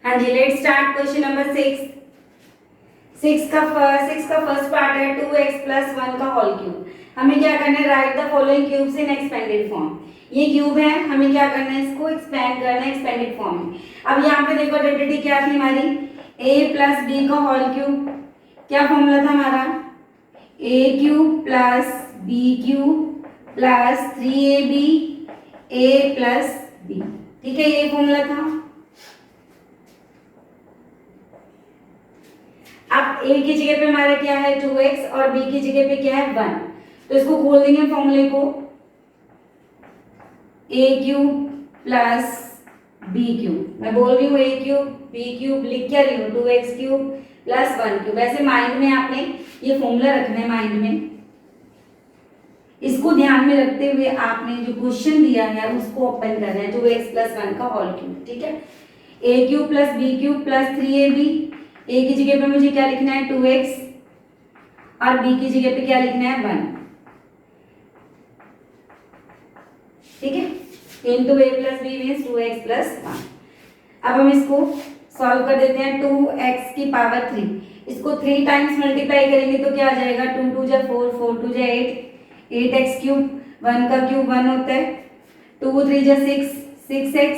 हाँ जी, let's start question number 6। Six का फर्स्ट पार्ट है 2x प्लस 1 का होल क्यूब। हमें क्या करना है, right the following cubes in expanded form. ये क्यूब है, हमें क्या करना है, इसको एक्सपेंड करना है एक्सपेंडेड फॉर्म में। अब यहाँ पे देखो आइडेंटिटी क्या थी हमारी, a प्लस बी का होल क्यूब। क्या फॉर्मूला था हमारा, a cube plus B cube plus 3ab a plus b। ठीक है, ये फॉर्मूला था। अब a की जगह पे हमारा क्या है 2x और b की जगह पे क्या है 1। तो इसको खोल देंगे फॉर्मूले को, a cube plus b cube. मैं बोल रही हूँ a क्यूब b क्यूब, लिख क्या रही हूँ 2x क्यूब प्लस 1 क्यूब। ऐसे माइंड में आपने ये फॉर्मूला रखना है माइंड में। इसको ध्यान में रखते हुए आपने जो क्वेश्चन दिया है उसको ओपन करना है, 2x प्लस 1 का होल क्यूब। ठीक है, a cube plus b cube plus 3ab। a की जगह पे मुझे क्या लिखना है 2x और b की जगह पे क्या लिखना है 1। ठीक है, into a plus B means 2x plus 1। अब हम इसको सॉल्व कर देते हैं, 2x की पावर 3। इसको 3 टाइम्स मल्टीप्लाई करेंगे तो क्या आ जाएगा, 2 2 जा 4, 4 2 जा 8, 8x क्यूब, 1 का क्यूब 1 होता है, 2 3 जा 6, 6x,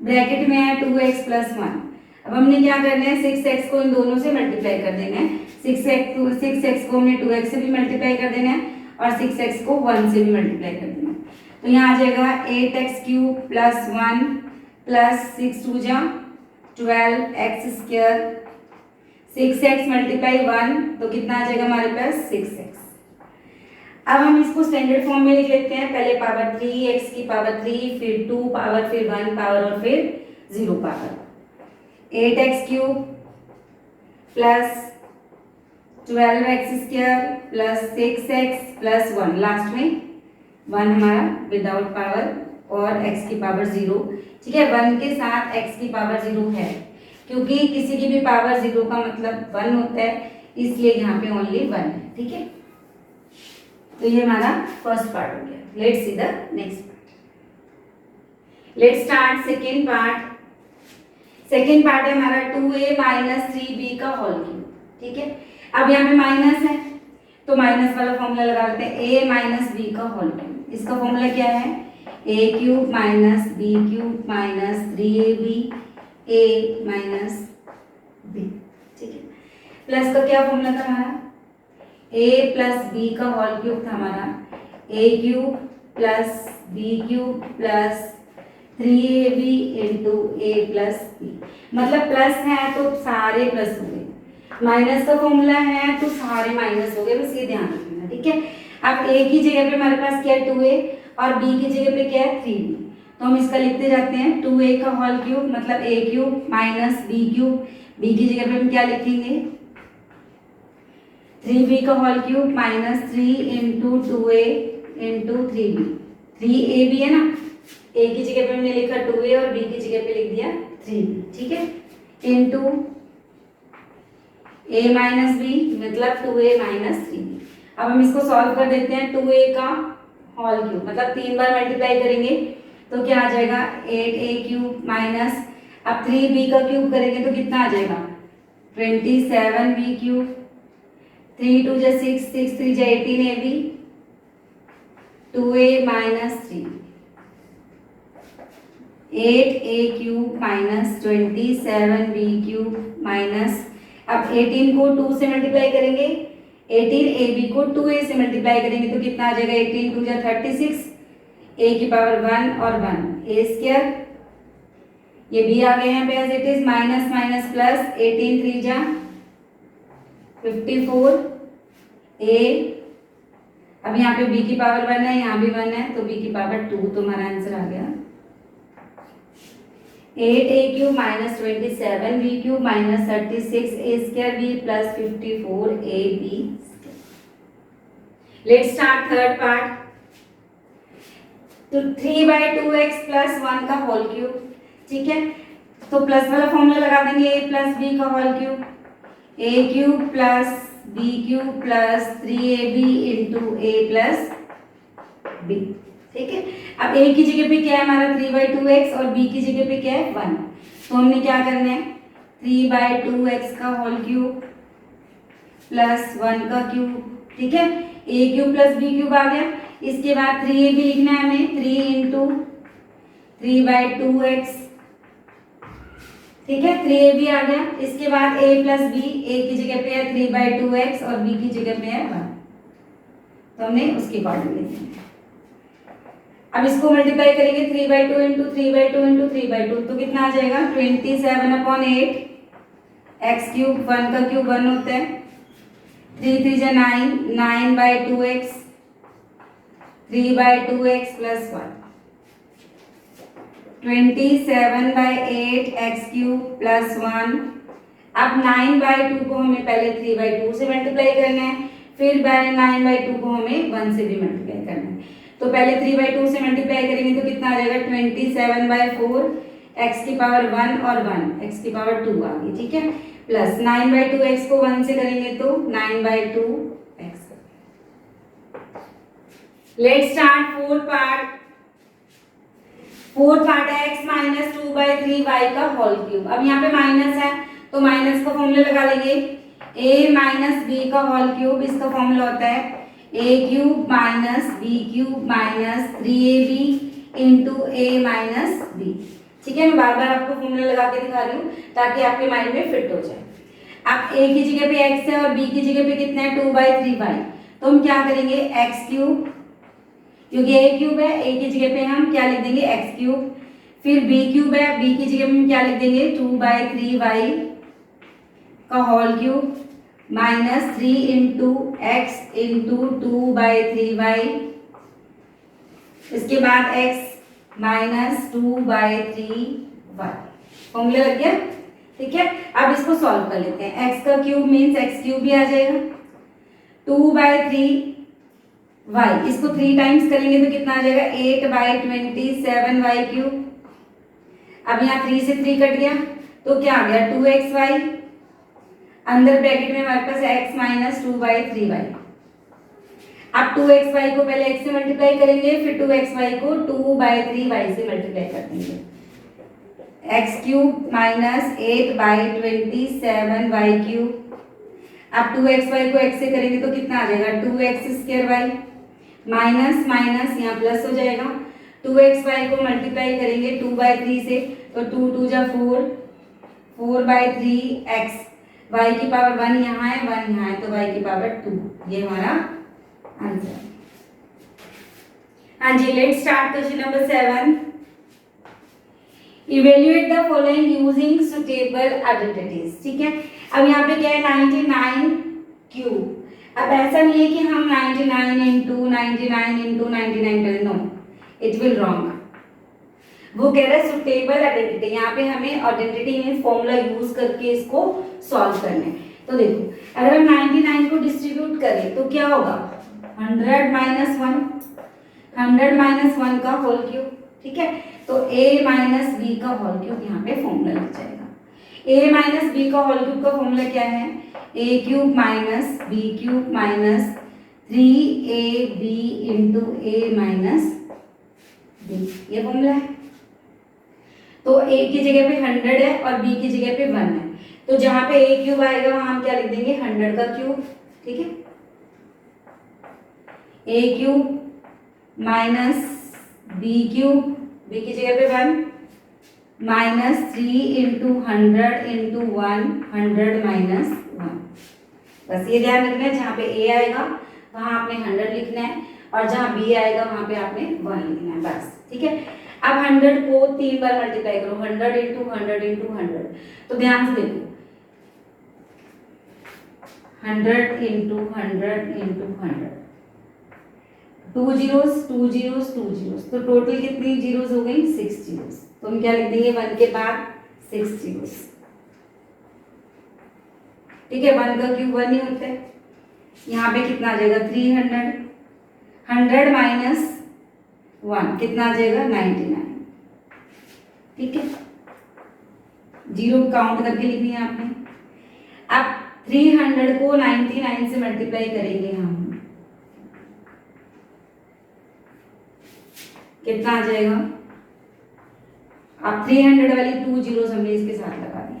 ब्रैकेट में है 2x प्लस 1। अब हमने क्या करना है, 6x को इन दोनों से मल्टीप्लाई कर देना है। 6x को हमने 2x से भी मल्टीप्लाई कर देना है और 6x को 1 से भी मल्टीप्लाई कर देना है। तो यहाँ आ जाएगा 8x क्यूब प्लस 1 प्लस 6 2 जा 12x स्क्वायर, 6x मल्टीप्लाई 1 तो कितना आ जाएगा हमारे पास 6x। अब हम इसको स्टैंडर्ड फॉर्म में लिख लेते हैं, पहले पावर 3, x की पावर 3, फिर 2 पावर, फिर 1 पावर और फिर 0 power. 8x cube plus 12x square plus 6x plus 1, last में 1 हमारा विदाउट पावर और x की पावर 0। ठीक है, 1 के साथ x की पावर 0 है, क्योंकि किसी की भी पावर 0 का मतलब 1 होता है, इसलिए यहाँ पे ओनली 1 है। ठीक है, तो ये हमारा फर्स्ट पार्ट हो गया। Let's see the next part. Let's start second part. Second part है हमारा 2a माइनस 3b का होल क्यूब। ठीक है, अब यहाँ पे माइनस है तो माइनस वाला फॉर्मूला लगा लेते हैं, a माइनस b का होल क्यूब। इसका फॉर्मूला क्या है, a cube minus b cube minus 3ab a minus b। ठीक है, प्लस का क्या फॉर्मूला था हमारा, a प्लस b का होल क्यूब था हमारा, a cube plus b cube plus 3ab into a plus b। मतलब प्लस है तो सारे प्लस हो गए, माइनस का फॉर्मूला है तो सारे माइनस हो गए, बस ये ध्यान रखना। ठीक है, अब a की जगह पे हमारे पास क्या है 2a और b की जगह पे क्या है 3b। तो हम इसका लिखते जाते हैं, 2a का होल क्यूब मतलब a cube minus b cube, b की जगह पे हम क्या लिखेंगे 3b का whole cube minus 3 into 2a into 3b। 3ab है ना, a की जगह पे हमने लिखा 2a और b की जगह पे लिख दिया 3b। ठीक है, इंटू a माइनस b मतलब 2a माइनस 3b। अब हम इसको सॉल्व कर देते हैं, 2a का होल क्यूब मतलब 3 बार मल्टीप्लाई करेंगे तो क्या आ जाएगा 8a क्यूब माइनस, अब 3b का क्यूब करेंगे तो कितना आ जाएगा 27b क्यूब, 3 2 जा 6, 6 3 जा 18ab, 2a minus 3, 8a cube minus 27b cube minus, अब 18 को 2 से मल्टीप्लाई करेंगे, 18ab को 2a से मल्टीप्लाई करेंगे तो कितना आ जाएगा 18 2 जा 36, a की पावर 1 और 1 a स्क्वायर, ये b आ गए हैं पे as it is, minus minus plus, 18 3 जा 54 a, अब यहाँ पे b की पावर 1 है, यहाँ भी 1 है तो b की पावर 2, तो हमारा आंसर आ गया 8a cube minus 27b cube minus 36a square b plus 54ab। Let's start third part. तो 3/2x प्लस 1 का होल क्यूब। ठीक है, तो प्लस वाला फॉर्मूला लगा देंगे, a प्लस b का whole cube, a cube plus b cube plus 3ab into a plus b। ठीक है, अब a की जगह पे क्या है हमारा 3/2x और b की जगह पे क्या है 1। तो हमने क्या करना है, 3/2x का होल क्यूब प्लस 1 का क्यूब, ठीक है, a cube plus b cube आ गया। इसके बाद 3a भी लिखना है हमें, 3 इंटू 3/2x, ठीक है, 3a भी आ गया। इसके बाद a प्लस b, a की जगह पे है 3/2x और b की जगह पे है 1, तो हमने उसके अकॉर्डिंग लिख दिया। अब इसको मल्टीप्लाई करेंगे 3/2 इंटू 3/2 इंटू 3/2, तो कितना आ जाएगा 27/8 x क्यूब, 1 का क्यूब 1 होता है, 3 3 जा 9, 9/2x, 3/2x plus 1, 27/8 x cube plus 1। अब 9/2 को हमें पहले 3/2 से मल्टीप्लाई करना है, फिर 9/2 को हमें 1 से भी मल्टीप्लाई करना है। तो पहले 3/2 से मल्टीप्लाई करेंगे तो कितना आ जाएगा 27/4 x की पावर 1 और 1 x की पावर 2 आ गई, ठीक है, प्लस 9/2 x को 1 से करेंगे तो 9/2 x। Let's start fourth part है x माइनस 2/3y का होल क्यूब। अब यहाँ पे माइनस है तो माइनस का फॉर्मूला लगा लेंगे, a माइनस b का होल क्यूब, इसका फॉर्मूला होता है a cube minus b cube minus 3ab into a minus b, ठीक है। मैं बार बार आपको फॉर्मूला लगा के दिखा रही हूँ ताकि आपके माइंड में फिट हो जाए। अब a की जगह पे x है और b की जगह पे कितना है 2/3y, तो हम क्या करेंगे x क्यूब, क्योंकि a क्यूब है a की जगह पे हम क्या लिख देंगे x क्यूब, फिर b क्यूब है b की जगह पे हम क्या लिख देंगे 2/3y का whole cube minus 3 into x into 2/3y, इसके बाद x माइनस 2/3y, फॉर्मूला लग गया, ठीक है। अब इसको सॉल्व कर लेते हैं, x का क्यूब मीन्स x क्यूब भी आ जाएगा, 2/3y, इसको 3 टाइम्स करेंगे तो कितना आ जाएगा 8/27y क्यूब। अब यहाँ 3 से 3 कट गया तो क्या आ गया 2xy, अंदर ब्रैकेट में हमारे पास x माइनस 2/3y। अब 2xy को पहले x से मल्टीप्लाई करेंगे, फिर 2xy को 2/3y से मल्टीप्लाई कर देंगे, x cube minus 8/27y cube. अब 2xy को x से करेंगे तो कितना आ जाएगा 2x² माइनस माइनस यहाँ प्लस हो जाएगा, 2xy को मल्टीप्लाई करेंगे 2/3 से तो 2 2 जा 4, 4/3x, y की पावर 1 यहाँ है 1 यहाँ है तो y की पावर 2, ये हमारा आंसर। हाँ जी, let's start question number 7। Evaluate the following using suitable identities, ठीक है। अब यहाँ पे क्या है 99 क्यूब। अब ऐसा नहीं है कि हम 99 इंटू 99 करें, नो, इट विल रॉन्ग। वो कह रहा है सुटेबल आइडेंटिटी, यहाँ पे हमें आइडेंटिटी मींस फॉर्मूला यूज करके इसको सॉल्व करना है। तो देखो अगर हम 99 को डिस्ट्रीब्यूट करें तो क्या होगा 100 माइनस 1, 100 माइनस 1 का होल क्यूब, ठीक है। तो a माइनस बी का होल क्यूब यहाँ पे फॉर्मूला लग जाएगा। a माइनस बी का होल क्यूब का फॉर्मूला क्या है a cube minus B cube minus 3ab into a minus b, ये फॉर्मूला है। तो a की जगह पे 100 है और b की जगह पे 1 है, तो जहां पे a क्यूब आएगा वहां हम क्या लिख देंगे 100 का क्यूब, ठीक है। a cube minus b cube, b की जगह पे 1 माइनस 3 इंटू 100 इंटू 1, 100 माइनस 1। बस ये ध्यान रखना है जहाँ पे a आएगा वहां आपने 100 लिखना है और जहाँ b आएगा वहां पे आपने 1 लिखना है, बस, ठीक है। अब 100 को 3 बार मल्टीप्लाई करो, 100 इंटू 100 इंटू 100, तो ध्यान से देखो 100 into 100 into 100, 2 zeros 2 zeros 2 zeros, तो टोटल कितनी जीरोस हो गई 6 zeros। तो हम क्या लिख देंगे 1 के बाद 6 zeros, ठीक है। 1 का क्यूब 1 ही होता है। यहाँ पे कितना आ जाएगा 300, 100 माइनस 1 कितना आ जाएगा 99, ठीक है। जीरो काउंट करके लिखनी है आपने। अब 300 को 99 से मल्टीप्लाई करेंगे हम, कितना आ जाएगा अब 300 वाली 2 जीरोस हमने इसके साथ लगा दी,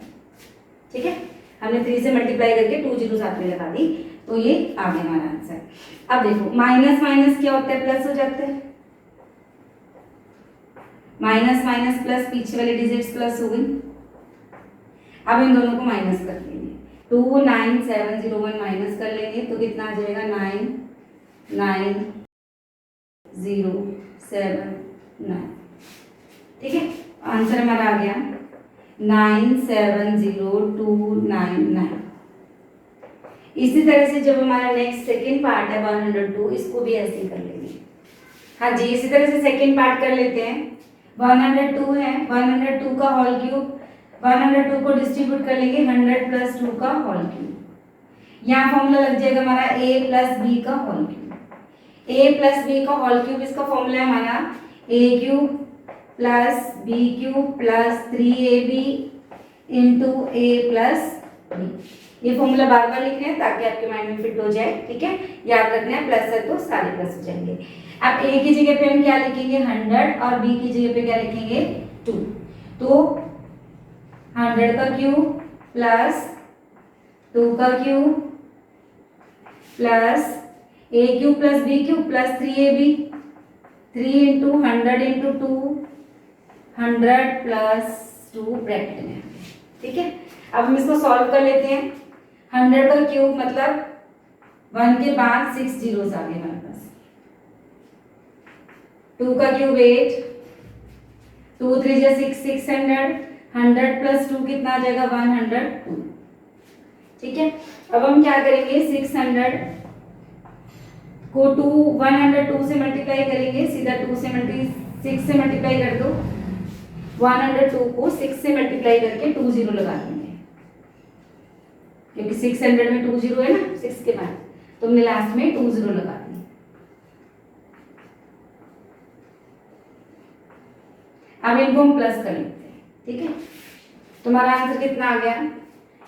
ठीक है, हमने 3 से मल्टीप्लाई करके 2 जीरो साथ में लगा दी, तो ये आ गया हमारा आंसर। अब देखो माइनस माइनस क्या होता है, प्लस हो जाता है, माइनस माइनस प्लस, पीछे वाले डिजिट्स प्लस हो गई। अब इन दोनों को माइनस कर लेंगे, 29701 माइनस कर लेंगे तो कितना आ जाएगा, 99079, ठीक है, आंसर हमारा आ गया 970299। इसी तरह से जब हमारा नेक्स्ट सेकेंड पार्ट है 102, इसको भी ऐसे ही कर लेंगे। हाँ जी, इसी तरह से सेकेंड पार्ट कर लेते हैं। 102 है, 102 का होल क्यूब, 102 को डिस्ट्रीब्यूट कर लेंगे 100 प्लस 2 का होल क्यूब। यहाँ फॉर्मूला लग जाएगा हमारा a प्लस बी का whole cube. a plus B का होल क्यूब, इसका फॉर्मूला है हमारा a cube plus B cube plus 3ab into a plus B. ये फॉर्मूला बार बार लिख रहे हैं ताकि आपके माइंड में फिट हो जाए, ठीक है, याद रखना है, प्लस है तो सारे प्लस हो जाएंगे। अब a की जगह पे हम क्या लिखेंगे 100 और b की जगह पे क्या लिखेंगे 2, तो 100 का क्यूब प्लस 2 का cube plus a cube plus b cube plus 3ab, 3 into 100 into 2, 100 plus 2 bracket में, ठीक है। अब हम इसको सॉल्व कर लेते हैं। 100 का क्यूब मतलब 1 के बाद 6 जीरोस आ गए हमारे पास, 2 का क्यूब 8, 2 3 जा 6, 600, 100 प्लस 2 कितना आ जाएगा 102, ठीक है। अब हम क्या करेंगे 600 को 102 से मल्टीप्लाई करेंगे, सीधा 6 से मल्टीप्लाई कर दो, 102 को 6 से मल्टीप्लाई करके 2 जीरो लगा देंगे, क्योंकि 600 में 2 जीरो है ना 6 के बाद, तो हमने लास्ट में 2 जीरो लगा दी। अब इनको हम प्लस कर लेते हैं, ठीक है, तुम्हारा आंसर कितना आ गया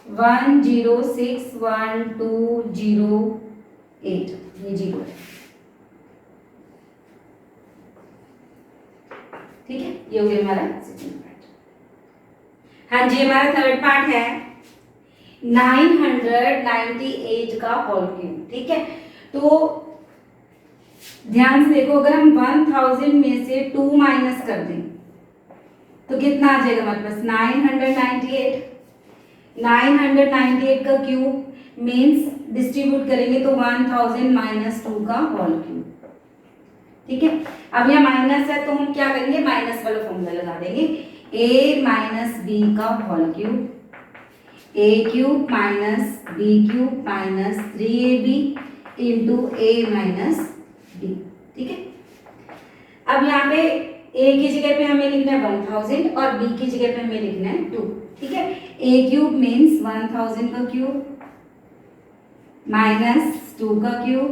1061208, ये जीरो है, ठीक है, ये हो गया हमारा सेकंड पार्ट। हाँ जी, हमारा थर्ड पार्ट है 998 का होल क्यूब, ठीक है। तो ध्यान से देखो, अगर हम 1000 में से 2 माइनस कर दें तो कितना आ जाएगा हमारे पास 998। 998 का क्यूब मीन्स डिस्ट्रीब्यूट करेंगे तो 1000 माइनस 2 का होल क्यूब, ठीक है। अब यहाँ माइनस है तो हम क्या करेंगे, माइनस वाला फॉर्मूला लगा देंगे, a माइनस बी का whole cube, a cube minus B cube minus 3ab into a minus B, ठीक है। अब यहाँ पे a की जगह पे हमें लिखना है 1000 और b की जगह पे हमें लिखना है 2, ठीक है। a क्यूब मीन्स 1000 का क्यूब माइनस 2 का cube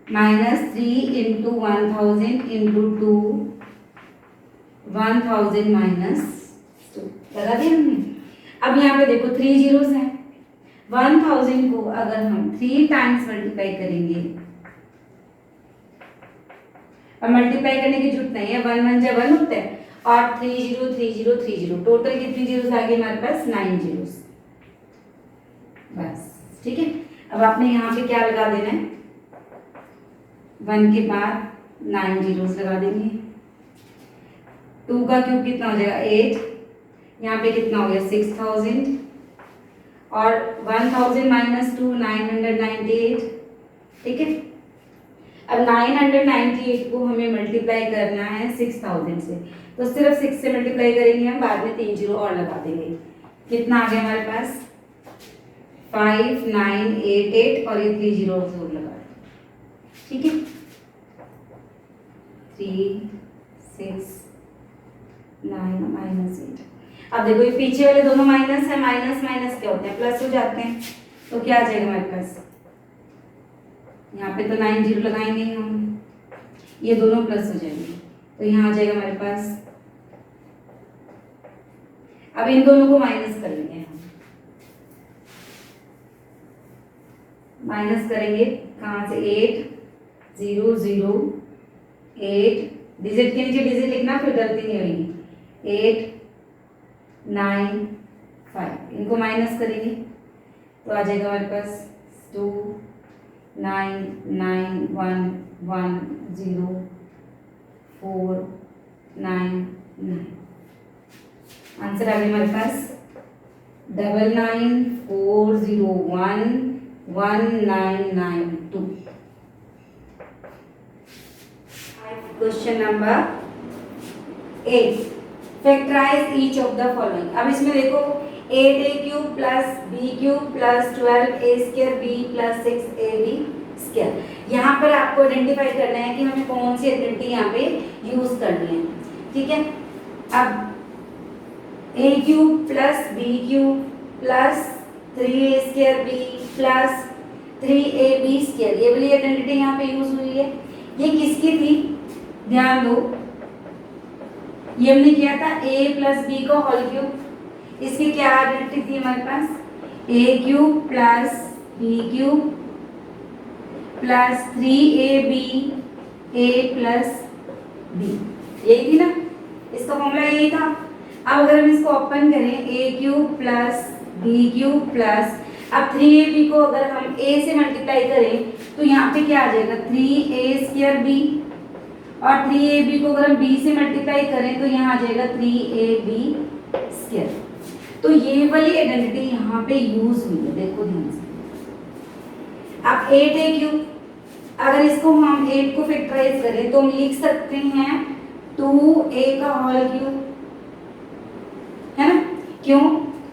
minus 3 into 1000 into 2, 1000 minus 2 लगा दिया हमने। अब यहाँ पे देखो 3 जीरोस हैं, 1000 को अगर हम 3 टाइम्स मल्टीप्लाई करेंगे, और मल्टीप्लाई करने की जरूरत नहीं है, 1 1 जा 1 होता है, और 3 0 3 0 3 0, टोटल कितनी जीरोस आ गई हमारे पास 9 जीरोस, बस, ठीक है। अब आपने यहाँ पे क्या लगा देना है, 1 के बाद 9 जीरोस लगा देंगे। 2 का क्यूब कितना हो जाएगा 8, यहाँ पे कितना हो गया 6000, और 1000 माइनस 2 998, ठीक है। अब 998 को हमें मल्टीप्लाई करना है 6000 से, तो सिर्फ 6 से मल्टीप्लाई करेंगे हम, बाद में 3 जीरो और लगा देंगे, कितना आ गया हमारे पास 5988, और ये 3 जीरो और लगा, ठीक है, 3 6 9 माइनस 8। अब देखो ये पीछे वाले दोनों माइनस है, माइनस माइनस क्या होते हैं प्लस हो जाते हैं, तो क्या आ जाएगा हमारे पास, यहाँ पे तो 9 जीरो लगाएंगे हम, ये दोनों प्लस हो जाएंगे, तो यहाँ आ जाएगा हमारे पास। अब इन दोनों को माइनस कर लेंगे हम, माइनस करेंगे कहाँ से 8 0 0 8, डिजिट के नीचे डिजिट लिखना, फिर गलती नहीं होगी, 8 9 5, इनको माइनस करेंगे तो आ जाएगा हमारे पास 2 9 9 1 1 0 4 9 9। आंसर आ गया हमारे पास 9940119992। Question number 8, factorise each of the following. अब इसमें देखो 8a³ plus b³ plus 12a² b plus 6ab square. यहाँ पर आपको आइडेंटिफाई करना है कि हमें कौन सी आइडेंटिटी यहाँ पे यूज करनी है, ठीक है। अब a³ plus b³ plus 3a² b plus 3ab square, ये वाली आइडेंटिटी यहाँ पे यूज हुई है। ये किसकी थी, ध्यान दो, ये हमने किया था a प्लस b का होल क्यूब। इसकी क्या आइडेंटिटी थी हमारे पास, a³ plus b³ plus 3ab a plus b, यही थी ना, इसका फॉर्मूला यही था। अब अगर हम इसको ओपन करें a³ प्लस b³ प्लस, अब 3ab को अगर हम a से मल्टीप्लाई करें तो यहाँ पे क्या आ जाएगा 3a² b, और 3ab को अगर हम b से मल्टीप्लाई करें तो यहाँ आ जाएगा 3ab स्क्वायर। तो ये वाली आइडेंटिटी यहाँ पे यूज हुई है, देखो ध्यान से। अब 8a³, अगर इसको हम 8 को फैक्टराइज करें तो हम लिख सकते हैं 2a का होल क्यूब, है ना। क्यों,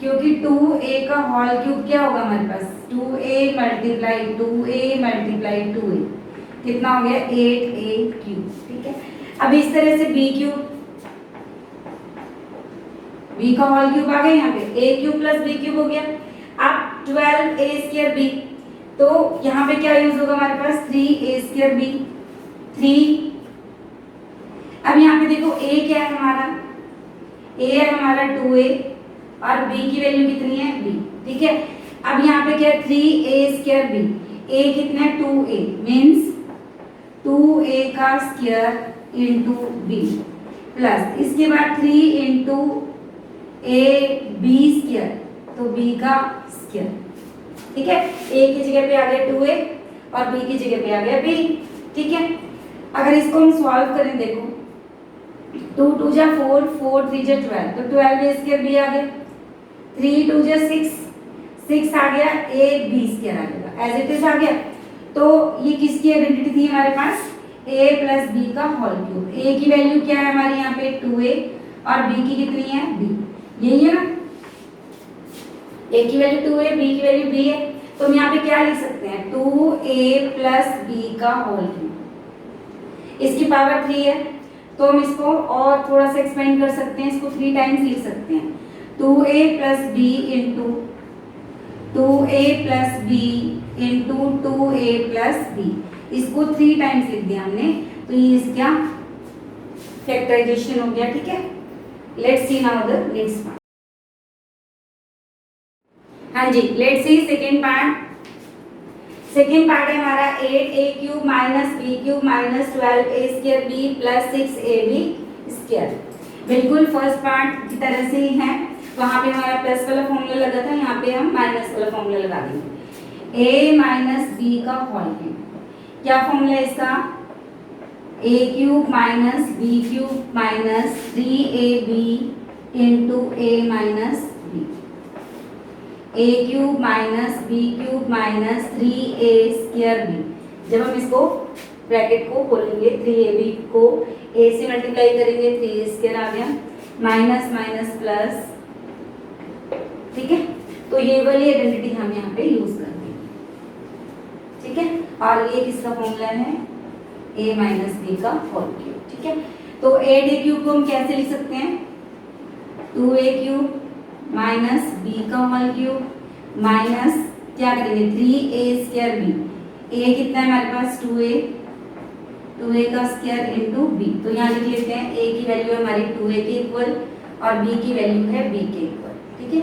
क्योंकि 2a का होल क्यूब क्या होगा हमारे पास 2a मल्टीप्लाई 2a, कितना हो गया 8a³, ठीक है। अब इस तरह से b³ b का होल क्यूब आ गया यहाँ पे, a³ प्लस b³ हो गया। अब 12a² b, तो यहाँ पे क्या यूज होगा हमारे पास 3a² b 3। अब यहाँ पे देखो a क्या है हमारा, a है हमारा 2a और b की वैल्यू कितनी है b, ठीक है। अब यहाँ पे क्या है 3a² b, a कितना है 2a, मीन्स 2a का स्क्वायर इंटू b प्लस इसके बाद 3 इंटू a b स्क्वायर, तो b का स्क्वायर, ठीक है। a की जगह पे आ गया 2a और b की जगह पे आ गया b, ठीक है। अगर इसको हम सॉल्व करें, देखो 2 2 जा 4, 4 3 जा 12, तो 12a² b आ गया, 3 2 जा 6, 6 आ गया, a b स्क्वायर आ गया, एज इट इज आ गया। तो ये किसकी आइडेंटिटी थी हमारे पास a प्लस b का होल क्यूब। a की वैल्यू क्या है हमारी यहाँ पे 2a और b की कितनी है b, यही है ना, a की वैल्यू 2a, b की वैल्यू b है। तो हम यहाँ पे क्या लिख सकते हैं 2a प्लस b का होल क्यूब, इसकी पावर 3 है, तो हम इसको और थोड़ा सा एक्सपेंड कर सकते हैं, इसको 3 टाइम्स लिख सकते हैं 2a plus b into 2a plus b into 2a plus b, इसको 3 टाइम्स लिख दिया हमने, तो ये इसका फैक्टराइजेशन हो गया, ठीक है। Let's see now the next part. हाँ जी, let's see second part. Second part है हमारा 8a³ minus b³ minus 12a² b plus 6ab square. बिल्कुल फर्स्ट पार्ट की तरह से ही है, वहां पे हमारा प्लस वाला फॉर्मूला लगा था, यहाँ पे हम माइनस वाला फॉर्मूला लगा देंगे। a माइनस b का होल क्यूब, क्या फॉर्मूला है इसका a³ minus b³ minus 3ab into a minus b, a³ minus b³ minus 3a² b। जब हम इसको ब्रैकेट को खोलेंगे 3ab को a से मल्टीप्लाई करेंगे 3a² आ गया, माइनस माइनस प्लस, ठीक है। तो ये वाली आइडेंटिटी हम यहाँ पे यूज करते हैं, ठीक है। और ये किसका फॉर्मूला है a माइनस b का होल क्यूब, ठीक है। तो 8a³ को हम कैसे लिख सकते हैं 2a³ माइनस b का होल क्यूब माइनस क्या करेंगे 3a² b, a कितना है हमारे पास 2a, 2a का स्क्वायर इंटू b, तो यहाँ लिख लेते हैं a की वैल्यू है हमारी 2a के इक्वल और b की वैल्यू है b के इक्वल, ठीक है।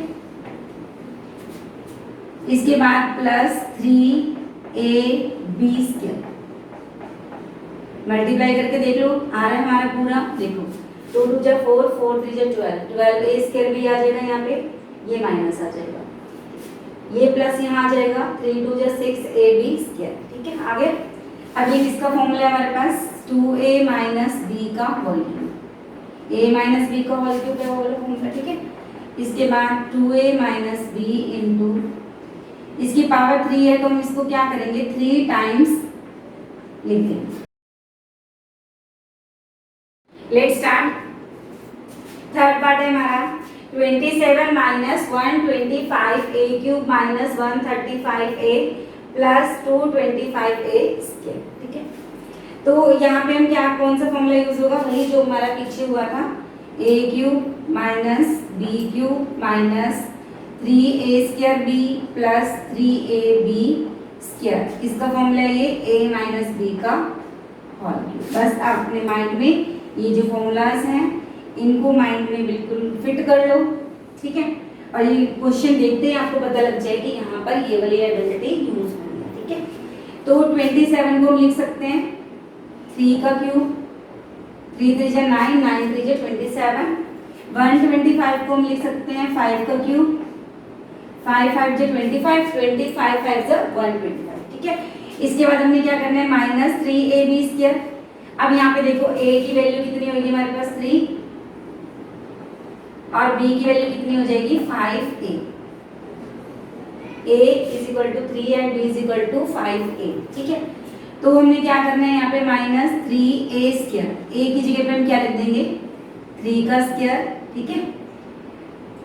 इसके बाद प्लस 3ab स्क्वायर, मल्टीप्लाई करके देख लो आ रहा है हमारा पूरा, देखो 2 2 जा 4, 4 3 जा 12, 12 ए स्क्वायर भी आ जाएगा यहाँ पे, ये माइनस आ जाएगा, ये प्लस यहाँ आ जाएगा, 3 2 जा 6 ए बी स्क्वायर। ठीक है, आगे अब ये किसका फॉर्मूला है हमारे पास, 2a माइनस बी का whole cube, a minus B का होल क्यूब है वो वाला फॉर्मूला। ठीक है, इसके बाद 2a माइनस बी इंटू, इसकी पावर 3 है तो हम इसको क्या करेंगे 3 टाइम्स लिख देंगे। लेट्स स्टार्ट, थर्ड पार्ट है हमारा 27 माइनस 125 ए क्यूब माइनस 135 ए प्लस 225 ए स्क्वायर। ठीक है, तो यहाँ पे हम क्या, कौन सा फॉर्मूला यूज होगा, वही जो हमारा पीछे हुआ था, A cube minus B cube minus 3a square B plus 3ab square, इसका फॉर्मूला है ये a माइनस बी का होल क्यूब। बस आप अपने माइंड में ये जो फॉर्मूलाज हैं इनको माइंड में बिल्कुल फिट कर लो। ठीक है, और ये क्वेश्चन देखते ही आपको पता लग जाए कि यहाँ पर ये वाली आइडेंटिटी यूज होनी है। ठीक है, तो 27 को हम लिख सकते हैं 3 का क्यूब, 3 3 जा 9, 9 3 जा 27, 125 को हम लिख सकते हैं 5 का क्यूब, 5 5 जा 25, 25 5 जा 125। ठीक है, इसके बाद हमने क्या करना है माइनस 3ab स्क्वायर। अब यहाँ पे देखो a की वैल्यू कितनी होगी हमारे पास 3 और b की वैल्यू कितनी हो जाएगी 5a, a is equal to 3 and b is equal to 5a। ठीक है, तो हमने क्या करना है यहाँ पे माइनस 3a स्क्वायर, a की जगह पे हम क्या लिख देंगे 3 का स्क्वायर। ठीक है,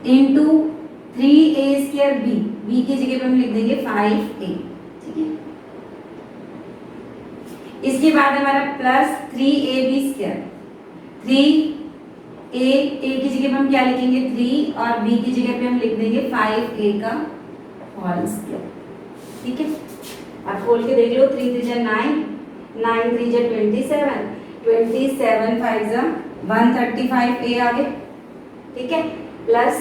इंटू 3a स्क्वायर b की जगह पे हम लिख देंगे 5a। ठीक है, इसके बाद हमारा प्लस 3ab स्क्वायर, 3a की जगह पे हम क्या लिखेंगे 3 और b की जगह पे हम लिख देंगे 5a का होल स्क्वायर। ठीक है, आप खोल के देख लो, 3 3 जा 9, 9 3 जा 27, 27 5 जा 135a आ गए। ठीक है, प्लस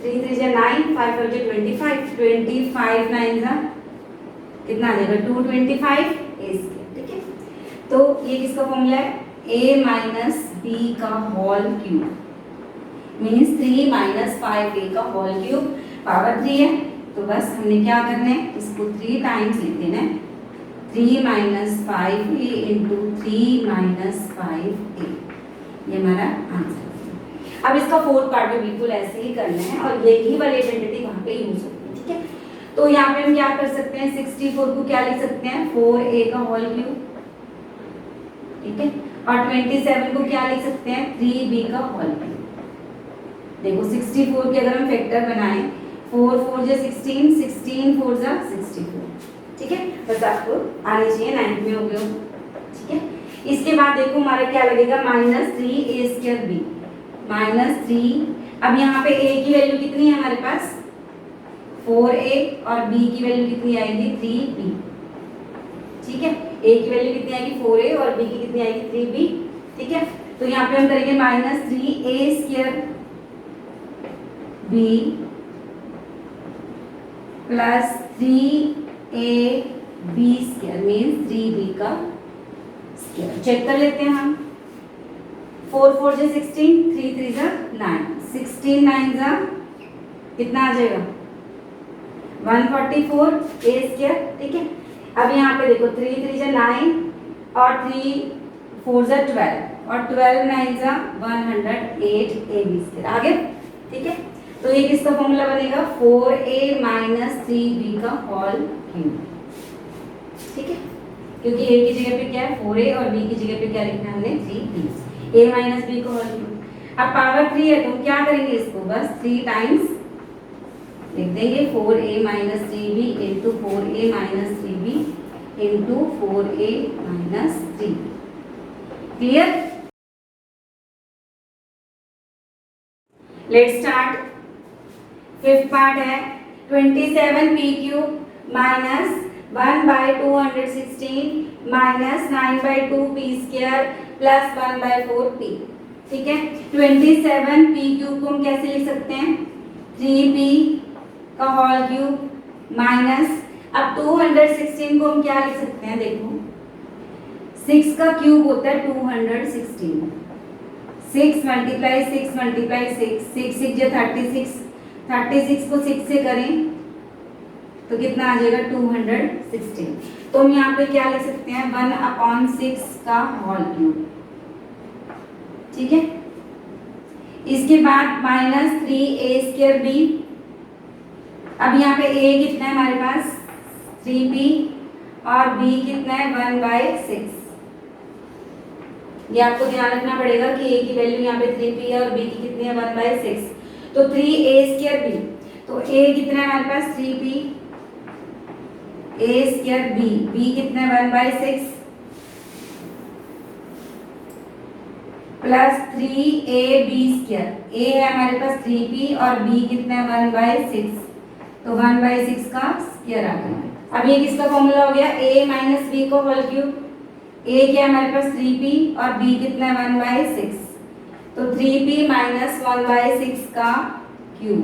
3 3 जा 9, 5 5 जा 25, 25 9 जा कितना आ जाएगा 225 a स्क्वायर। ठीक है, तो ये किसका फॉर्मूला है a माइनस बी का whole cube means 3 minus 5a का होल क्यूब, पावर 3 है तो बस हमने क्या करना है इसको 3 टाइम्स लिख देना है, 3 minus 5a into 3 minus 5a, ये हमारा आंसर है। अब इसका फोर्थ पार्ट भी बिल्कुल ऐसे ही करना है और यही वाली आइडेंटिटी वहाँ पे यूज होती है। ठीक है, तो यहाँ पे हम क्या कर सकते हैं 64 को क्या लिख सकते हैं 4a का होल क्यूब। ठीक है, और 27 को क्या लिख सकते हैं 3b का होल क्यूब। देखो 64 के अगर हम फैक्टर बनाएं 4 4 जा 16, 16 4 जा 64। ठीक है, बस आपको आनी चाहिए 9 में हो गए हो। ठीक है, इसके बाद देखो हमारा क्या लगेगा minus 3a square b minus 3। अब यहाँ पे a की वैल्यू कितनी है हमारे पास 4a और b की वैल्यू कितनी आएगी 3b। ठीक है, a की वैल्यू कितनी आएगी 4a और b की कितनी आएगी 3b। ठीक है, तो यहाँ पे हम करेंगे minus 3a square b plus 3ab square means 3b का स्क्वायर। चेक कर लेते हैं हम, 4 4 जा 16, 3 3 जा 9, 16 9 जा कितना आ जाएगा 144 a स्क्वायर। ठीक है, अब यहाँ पे देखो 3 3 जा 9 और 3 4 जा 12 और 12 9 जा 108 ab स्क्वायर आ गए। ठीक है, तो ये किसका फॉर्मूला बनेगा 4a माइनस 3b का होल क्यूब। ठीक है, क्योंकि a की जगह पे क्या है 4a और b की जगह पे क्या लिखना है हमने 3b, a माइनस b का होल क्यूब। अब पावर 3 है तो हम क्या करेंगे इसको बस 3 टाइम्स लिख देंगे 4a minus 3b into 4a minus 3b into 4a minus 3। Clear? Let's start, fifth part है 27p cube minus 1/216 minus 9/2p square plus 1/4p। ठीक है, 27p क्यूब को हम कैसे लिख सकते हैं 3p का होल क्यूब माइनस, अब 216 को हम क्या लिख सकते हैं देखो 6 का क्यूब होता है 216, 6 मल्टीप्लाई 6 मल्टीप्लाई 6, 6 6 जो 36, 36 को 6 से करें तो कितना आ जाएगा 216। तो हम यहाँ पे क्या लिख सकते हैं 1/6 का होल क्यूब। ठीक है, इसके बाद -3a²b। अब यहाँ पे a कितना है हमारे पास 3b और b कितना है 1/6। ये आपको ध्यान रखना पड़ेगा कि a की वैल्यू यहाँ पे 3b है और b की कितनी है 1/6। तो 3a²b, तो a कितना है हमारे पास 3b, a²b, b कितना है 1/6 प्लस 3ab²। a है हमारे पास 3b और b कितना है 1/6, तो 1/6 का स्क्वायर आ गया। अब ये किसका फॉर्मूला हो गया a माइनस b को होल क्यूब। a क्या है हमारे पास 3b और b कितना है 1/6, तो 3b माइनस 1/6 का क्यूब।